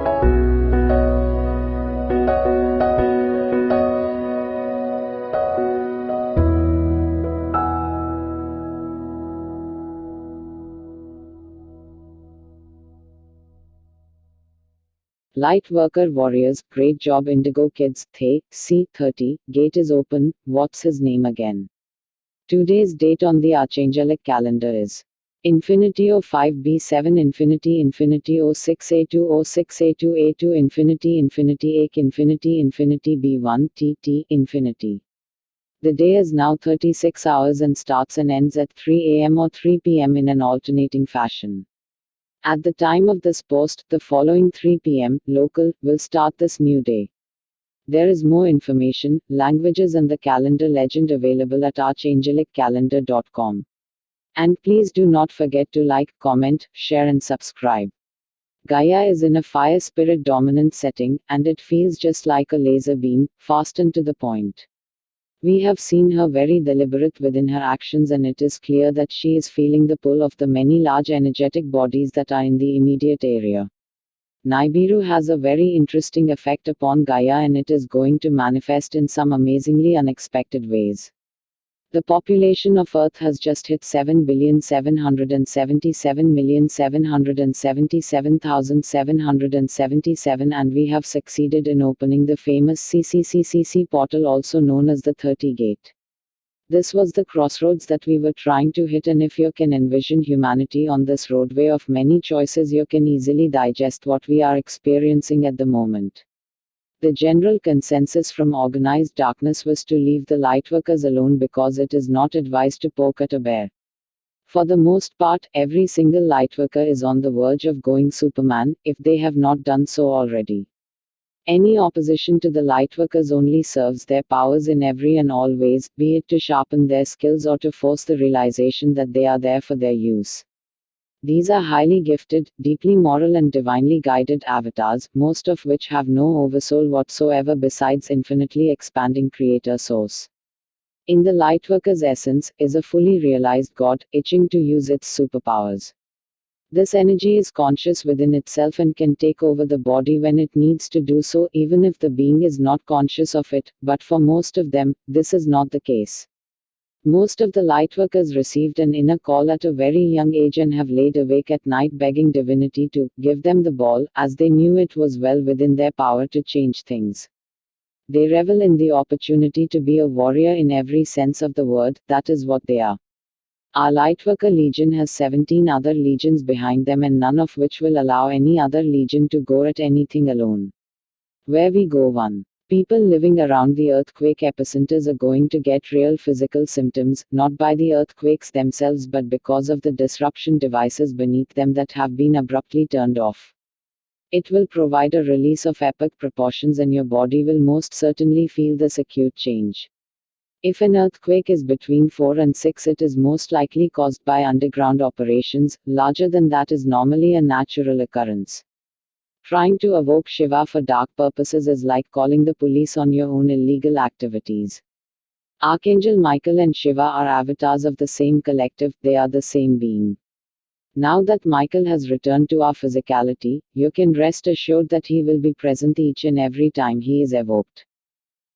Light worker warriors, great job Indigo kids, the C30 gate is open. What's his name again? Today's date on the Archangelic calendar is Infinity O5B7 Infinity Infinity O6A2 O6A2A2 Infinity Infinity A Infinity Infinity B1TT Infinity. The day is now 36 hours and starts and ends at 3 am or 3 pm in an alternating fashion. At the time of this post, the following 3 pm, local, will start this new day. There is more information, languages and the calendar legend available at archangeliccalendar.com. And please do not forget to like, comment, share and subscribe. Gaia is in a fire spirit dominant setting, and it feels just like a laser beam, fast and to the point. We have seen her very deliberate within her actions, and it is clear that she is feeling the pull of the many large energetic bodies that are in the immediate area. Nibiru has a very interesting effect upon Gaia, and it is going to manifest in some amazingly unexpected ways. The population of Earth has just hit 7,777,777,777, and we have succeeded in opening the famous CCCCC portal, also known as the 30 gate. This was the crossroads that we were trying to hit, and if you can envision humanity on this roadway of many choices, you can easily digest what we are experiencing at the moment. The general consensus from organized darkness was to leave the lightworkers alone because it is not advised to poke at a bear. For the most part, every single lightworker is on the verge of going Superman, if they have not done so already. Any opposition to the lightworkers only serves their powers in every and all ways, be it to sharpen their skills or to force the realization that they are there for their use. These are highly gifted, deeply moral and divinely guided avatars, most of which have no oversoul whatsoever besides infinitely expanding creator source. In the lightworker's essence, is a fully realized God, itching to use its superpowers. This energy is conscious within itself and can take over the body when it needs to do so, even if the being is not conscious of it, but for most of them, this is not the case. Most of the lightworkers received an inner call at a very young age and have laid awake at night begging divinity to give them the ball, as they knew it was well within their power to change things. They revel in the opportunity to be a warrior in every sense of the word, that is what they are. Our Lightworker Legion has 17 other legions behind them, and none of which will allow any other legion to go at anything alone. Where we go, one. People living around the earthquake epicenters are going to get real physical symptoms, not by the earthquakes themselves but because of the disruption devices beneath them that have been abruptly turned off. It will provide a release of epic proportions, and your body will most certainly feel this acute change. If an earthquake is between 4 and 6, it is most likely caused by underground operations. Larger than that is normally a natural occurrence. Trying to evoke Shiva for dark purposes is like calling the police on your own illegal activities. Archangel Michael and Shiva are avatars of the same collective, they are the same being. Now that Michael has returned to our physicality, you can rest assured that he will be present each and every time he is evoked.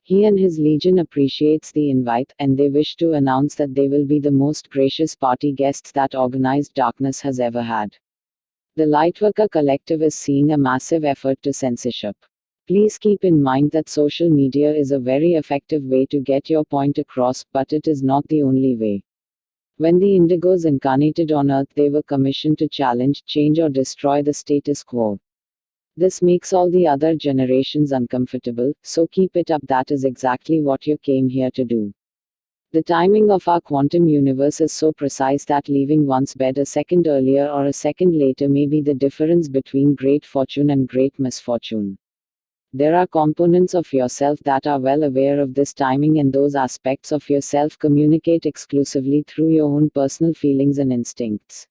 He and his legion appreciates the invite, and they wish to announce that they will be the most gracious party guests that organized darkness has ever had. The Lightworker Collective is seeing a massive effort to censorship. Please keep in mind that social media is a very effective way to get your point across, but it is not the only way. When the Indigos incarnated on Earth, they were commissioned to challenge, change or destroy the status quo. This makes all the other generations uncomfortable, so keep it up. That is exactly what you came here to do. The timing of our quantum universe is so precise that leaving one's bed a second earlier or a second later may be the difference between great fortune and great misfortune. There are components of yourself that are well aware of this timing, and those aspects of yourself communicate exclusively through your own personal feelings and instincts.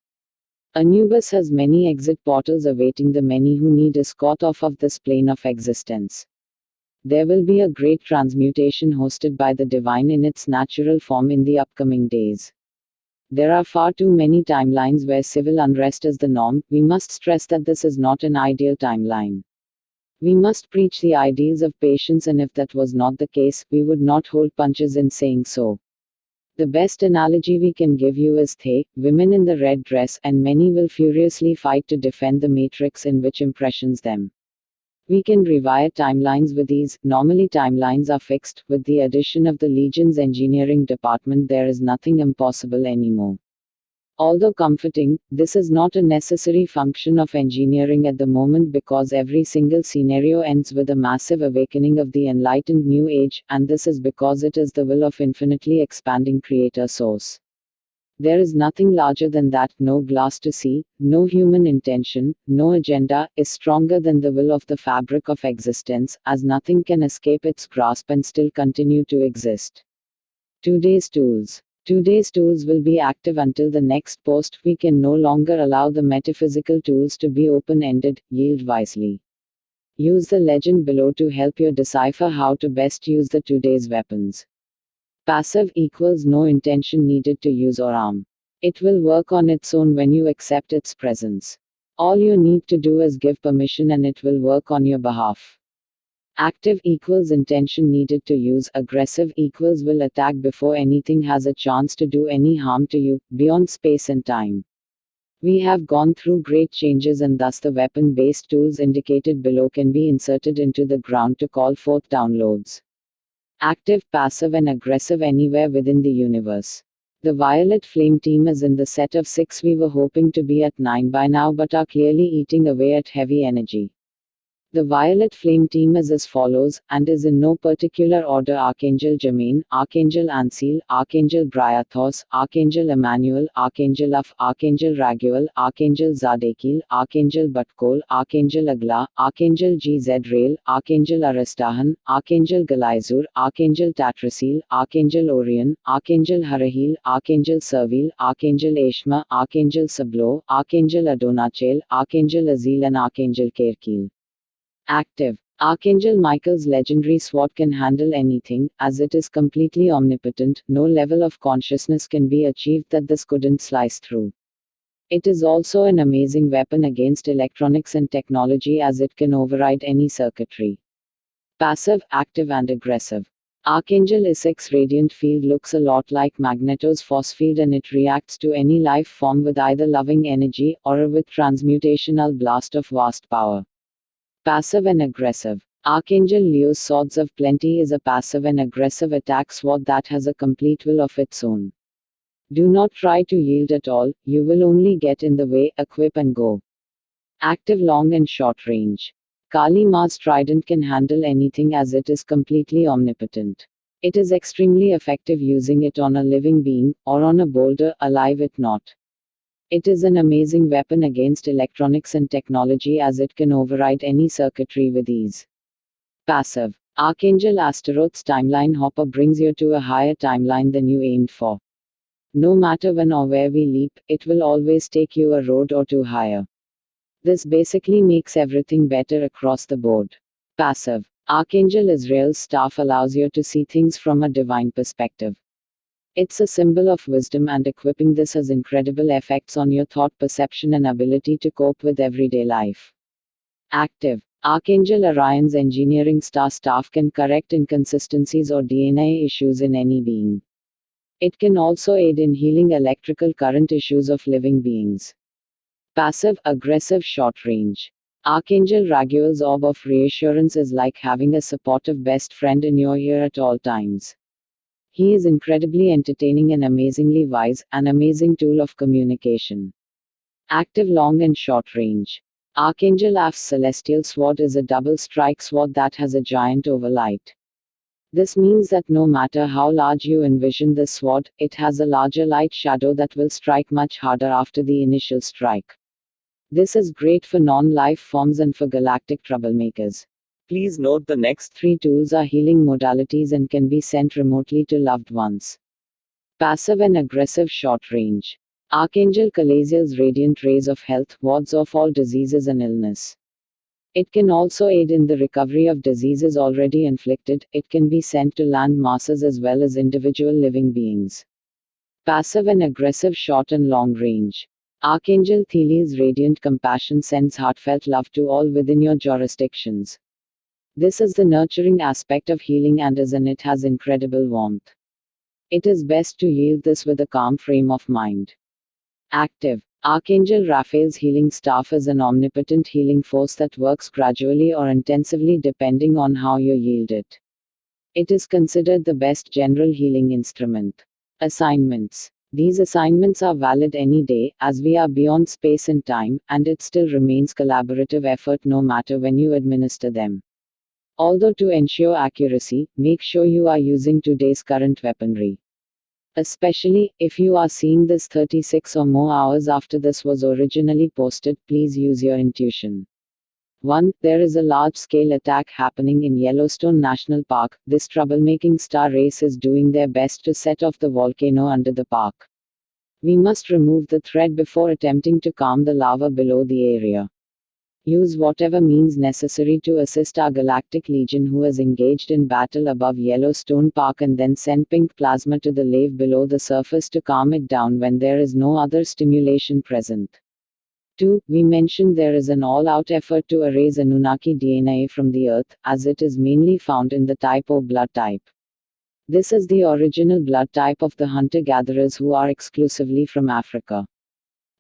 Anubis has many exit portals awaiting the many who need escort off of this plane of existence. There will be a great transmutation hosted by the divine in its natural form in the upcoming days. There are far too many timelines where civil unrest is the norm. We must stress that this is not an ideal timeline. We must preach the ideals of patience, and if that was not the case, we would not hold punches in saying so. The best analogy we can give you is they, women in the red dress, and many will furiously fight to defend the matrix in which impressions them. We can rewire timelines with ease. Normally, timelines are fixed. With the addition of the Legion's engineering department, there is nothing impossible anymore. Although comforting, this is not a necessary function of engineering at the moment, because every single scenario ends with a massive awakening of the enlightened new age, and this is because it is the will of infinitely expanding Creator Source. There is nothing larger than that. No glass to see, no human intention, no agenda, is stronger than the will of the fabric of existence, as nothing can escape its grasp and still continue to exist. Today's tools. Today's tools will be active until the next post. We can no longer allow the metaphysical tools to be open-ended. Yield wisely. Use the legend below to help you decipher how to best use the today's weapons. Passive equals no intention needed to use or arm. It will work on its own when you accept its presence. All you need to do is give permission and it will work on your behalf. Active equals intention needed to use. Aggressive equals will attack before anything has a chance to do any harm to you, beyond space and time. We have gone through great changes, and thus the weapon-based tools indicated below can be inserted into the ground to call forth downloads. Active, passive and aggressive anywhere within the universe. The Violet Flame team is in the set of 6. We were hoping to be at 9 by now, but are clearly eating away at heavy energy. The Violet Flame team is as follows, and is in no particular order: Archangel Jermaine, Archangel Ansil, Archangel Briathos, Archangel Emmanuel, Archangel Af, Archangel Raguel, Archangel Zadekil, Archangel Batkol, Archangel Agla, Archangel GZ Rail, Archangel Aristahan, Archangel Galaizur, Archangel Tatrasil, Archangel Orion, Archangel Harahil, Archangel Servil, Archangel Eshma, Archangel Sablo, Archangel Adonachel, Archangel Azil and Archangel Kerkil. Active. Archangel Michael's legendary sword can handle anything, as it is completely omnipotent. No level of consciousness can be achieved that this couldn't slice through. It is also an amazing weapon against electronics and technology, as it can override any circuitry. Passive, active and aggressive. Archangel Isaac's radiant field looks a lot like Magneto's force field, and it reacts to any life form with either loving energy, or with transmutational blast of vast power. Passive and aggressive. Archangel Leo's Swords of Plenty is a passive and aggressive attack sword that has a complete will of its own. Do not try to yield at all, you will only get in the way. Equip and go. Active, long and short range. Kali Ma's trident can handle anything, as it is completely omnipotent. It is extremely effective using it on a living being, or on a boulder, alive it not. It is an amazing weapon against electronics and technology, as it can override any circuitry with ease. Passive. Archangel Astaroth's timeline hopper brings you to a higher timeline than you aimed for. No matter when or where we leap, it will always take you a road or two higher. This basically makes everything better across the board. Passive. Archangel Israel's staff allows you to see things from a divine perspective. It's a symbol of wisdom, and equipping this has incredible effects on your thought perception and ability to cope with everyday life. Active. Archangel Orion's engineering star staff can correct inconsistencies or DNA issues in any being. It can also aid in healing electrical current issues of living beings. Passive, aggressive, short range. Archangel Raguel's orb of reassurance is like having a supportive best friend in your ear at all times. He is incredibly entertaining and amazingly wise, an amazing tool of communication. Active, long and short range. Archangel Af's celestial sword is a double-strike sword that has a giant overlight. This means that no matter how large you envision this sword, it has a larger light shadow that will strike much harder after the initial strike. This is great for non-life forms and for galactic troublemakers. Please note the next 3 tools are healing modalities and can be sent remotely to loved ones. Passive and aggressive, short range. Archangel Calaziel's radiant rays of health wards off all diseases and illness. It can also aid in the recovery of diseases already inflicted. It can be sent to land masses as well as individual living beings. Passive and aggressive, short and long range. Archangel Theli's radiant compassion sends heartfelt love to all within your jurisdictions. This is the nurturing aspect of healing and it has incredible warmth. It is best to yield this with a calm frame of mind. Active. Archangel Raphael's healing staff is an omnipotent healing force that works gradually or intensively depending on how you yield it. It is considered the best general healing instrument. Assignments. These assignments are valid any day, as we are beyond space and time, and it still remains collaborative effort no matter when you administer them. Although to ensure accuracy, make sure you are using today's current weaponry. Especially, if you are seeing this 36 or more hours after this was originally posted, please use your intuition. 1. There is a large-scale attack happening in Yellowstone National Park. This troublemaking star race is doing their best to set off the volcano under the park. We must remove the threat before attempting to calm the lava below the area. Use whatever means necessary to assist our Galactic Legion who is engaged in battle above Yellowstone Park, and then send pink plasma to the lave below the surface to calm it down when there is no other stimulation present. 2. We mentioned there is an all-out effort to erase Anunnaki DNA from the Earth, as it is mainly found in the type O blood type. This is the original blood type of the hunter-gatherers who are exclusively from Africa.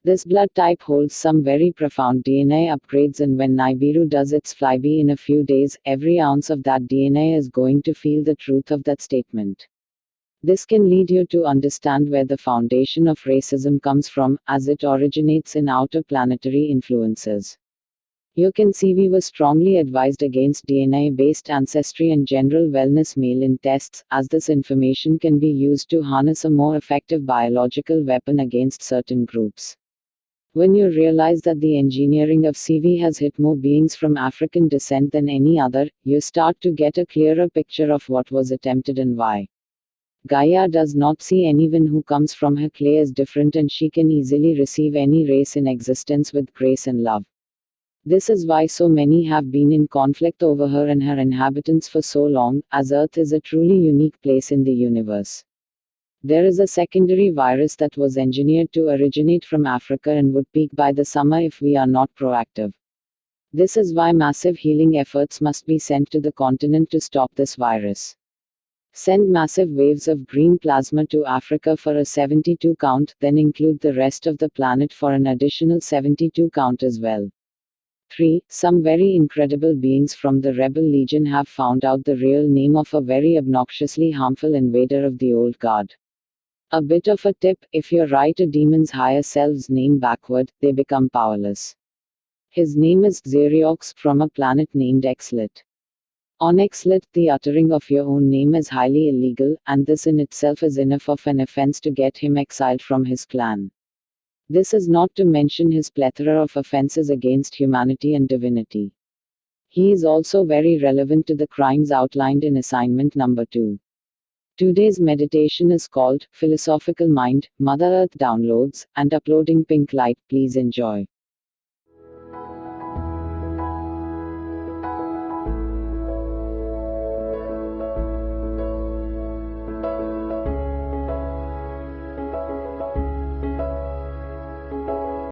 This blood type holds some very profound DNA upgrades, and when Nibiru does its flyby in a few days, every ounce of that DNA is going to feel the truth of that statement. This can lead you to understand where the foundation of racism comes from, as it originates in outer planetary influences. You can see we were strongly advised against DNA-based ancestry and general wellness mail-in tests, as this information can be used to harness a more effective biological weapon against certain groups. When you realize that the engineering of CV has hit more beings from African descent than any other, you start to get a clearer picture of what was attempted and why. Gaia does not see anyone who comes from her clay as different, and she can easily receive any race in existence with grace and love. This is why so many have been in conflict over her and her inhabitants for so long, as Earth is a truly unique place in the universe. There is a secondary virus that was engineered to originate from Africa and would peak by the summer if we are not proactive. This is why massive healing efforts must be sent to the continent to stop this virus. Send massive waves of green plasma to Africa for a 72 count, then include the rest of the planet for an additional 72 count as well. 3. Some very incredible beings from the Rebel Legion have found out the real name of a very obnoxiously harmful invader of the old guard. A bit of a tip: if you write a demon's higher self's name backward, they become powerless. His name is Xeriox, from a planet named Exlet. On Exlet, the uttering of your own name is highly illegal, and this in itself is enough of an offense to get him exiled from his clan. This is not to mention his plethora of offenses against humanity and divinity. He is also very relevant to the crimes outlined in assignment number 2. Today's meditation is called Philosophical Mind, Mother Earth Downloads, and Uploading Pink Light. Please enjoy.